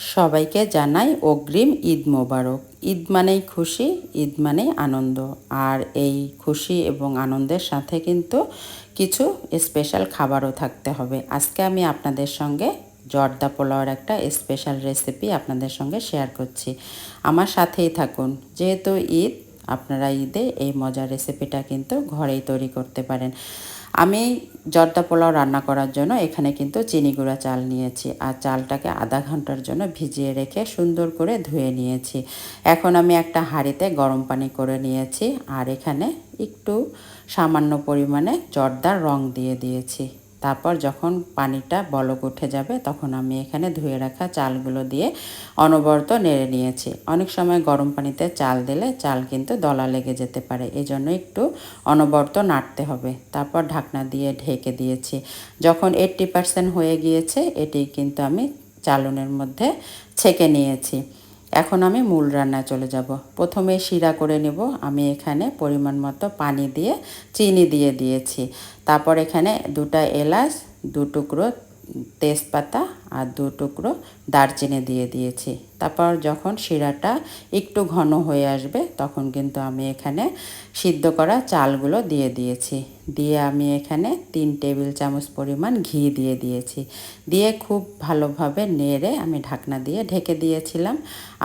সবাইকে জানাই অগ্রিম ঈদ মোবারক। ঈদ মানেই খুশি, ঈদ মানেই আনন্দ। আর এই খুশি এবং আনন্দের সাথে কিন্তু কিছু স্পেশাল খাবারও থাকতে হবে। আজকে আমি আপনাদের সঙ্গে জর্দা পোলাওর একটা স্পেশাল রেসিপি আপনাদের সঙ্গে শেয়ার করছি। আমার সাথেই থাকুন। যেহেতু ঈদ, আপনারা ঈদে এই মজার রেসিপিটা কিন্তু ঘরেই তৈরি করতে পারেন। আমি জর্দা পোলাও রান্না করার জন্য এখানে কিন্তু চিনি গুঁড়া চাল নিয়েছি, আর চালটাকে আধা ঘন্টার জন্য ভিজিয়ে রেখে সুন্দর করে ধুয়ে নিয়েছি। এখন আমি একটা হাঁড়িতে গরম পানি করে নিয়েছি, আর এখানে একটু সামান্য পরিমাণে জর্দার রং দিয়ে দিয়েছি। তারপর যখন পানিটা বলক উঠে যাবে তখন আমি এখানে ধুয়ে রাখা চালগুলো দিয়ে অনবরত নেড়ে নিয়েছি। অনেক সময় গরম পানিতে চাল দিলে চাল কিন্তু দলা লেগে যেতে পারে, এজন্য একটু অনবরত নাড়তে হবে। তারপর ঢাকনা দিয়ে ঢেকে দিয়েছি। যখন 80% হয়ে গিয়েছে, এটি কিন্তু আমি চালনের মধ্যে ছেঁকে নিয়েছি। এখন আমি মূল রান্নায় চলে যাব। প্রথমে শিরা করে নেব। আমি এখানে পরিমাণ মতো পানি দিয়ে চিনি দিয়ে দিয়েছি। তারপর এখানে 2টা এলাচ, 2 টুকরো তেজপাতা আর 2 টুকরো দারচিনি দিয়ে দিয়েছি। তারপর যখন শিরাটা একটু ঘন হয়ে আসবে তখন কিন্তু আমি এখানে সিদ্ধ করা চালগুলো দিয়ে দিয়েছি। দিয়ে আমি এখানে 3 টেবিল চামচ পরিমাণ ঘি দিয়ে দিয়েছি। দিয়ে খুব ভালোভাবে নেড়ে আমি ঢাকনা দিয়ে ঢেকে দিয়েছিলাম।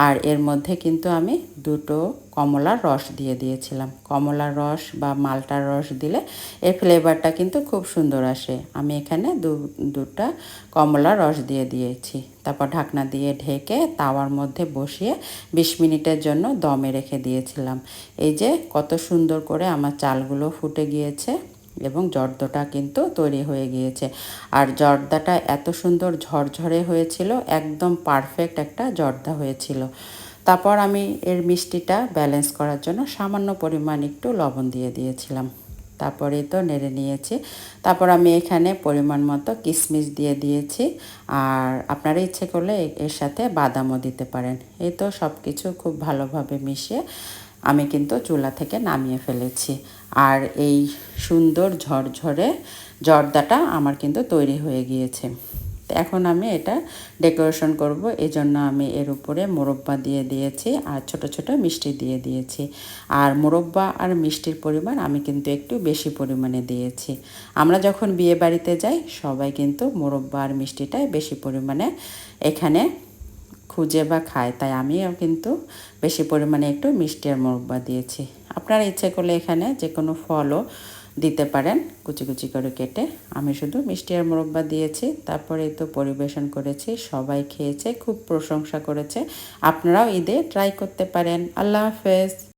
আর এর মধ্যে কিন্তু আমি 2টো কমলার রস দিয়ে দিয়েছিলাম। কমলার রস বা মালটার রস দিলে এর ফ্লেভারটা কিন্তু খুব সুন্দর আসে। আমি এখানে দুটা কমলার রস দিয়ে দিয়েছি। তারপর ঢাকনা দিয়ে ঢেকে তাওয়ার মধ্যে বসিয়ে 20 মিনিটের জন্য দমে রেখে দিয়েছিলাম। এই যে কত সুন্দর করে আমার চালগুলো ফুটে গিয়েছে এবং জর্দাটা কিন্তু তৈরি হয়ে গিয়েছে। আর জর্দাটা এত সুন্দর ঝরঝরে হয়েছিল, একদম পারফেক্ট একটা জর্দা হয়েছিল। তারপর আমি এর মিষ্টিটা ব্যালেন্স করার জন্য সামান্য পরিমাণ একটু লবণ দিয়ে দিয়েছিলাম। তারপরে তো নেড়ে নিয়েছি। তারপর আমি এখানে পরিমাণ মতো কিশমিশ দিয়ে দিয়েছি, আর আপনারা ইচ্ছে করলে এর সাথে বাদামও দিতে পারেন। এই তো সব কিছু খুব ভালোভাবে মিশিয়ে আমি কিন্তু চুলা থেকে নামিয়ে ফেলেছি। আর এই সুন্দর ঝরঝরে জর্দাটা আমার কিন্তু তৈরি হয়ে গিয়েছে। এখন আমি এটা ডেকোরেশন করব, এজন্য আমি এর উপরে মোরব্বা দিয়ে দিয়েছি আর ছোট ছোট মিষ্টি দিয়ে দিয়েছি। আর মোরব্বা আর মিষ্টির পরিমাণ আমি কিন্তু একটু বেশি পরিমাণে দিয়েছি। আমরা যখন বিয়ে বাড়িতে যাই সবাই কিন্তু মোরব্বা আর মিষ্টিটাই বেশি পরিমাণে এখানে খুঁজে বা খায়, তাই আমিও কিন্তু বেশি পরিমাণে একটু মিষ্টি আর মোরব্বা দিয়েছি। আপনারা ইচ্ছে করলে এখানে যে কোনো ফলও দিতে পারেন কুচি কুচি করে কেটে। আমি শুধু মিষ্টি আর মোরব্বা দিয়েছি। তারপরে তো পরিবেশন করেছি, সবাই খেয়েছে, খুব প্রশংসা করেছে। আপনারাও ঈদে ট্রাই করতে পারেন। আল্লাহ হাফেজ।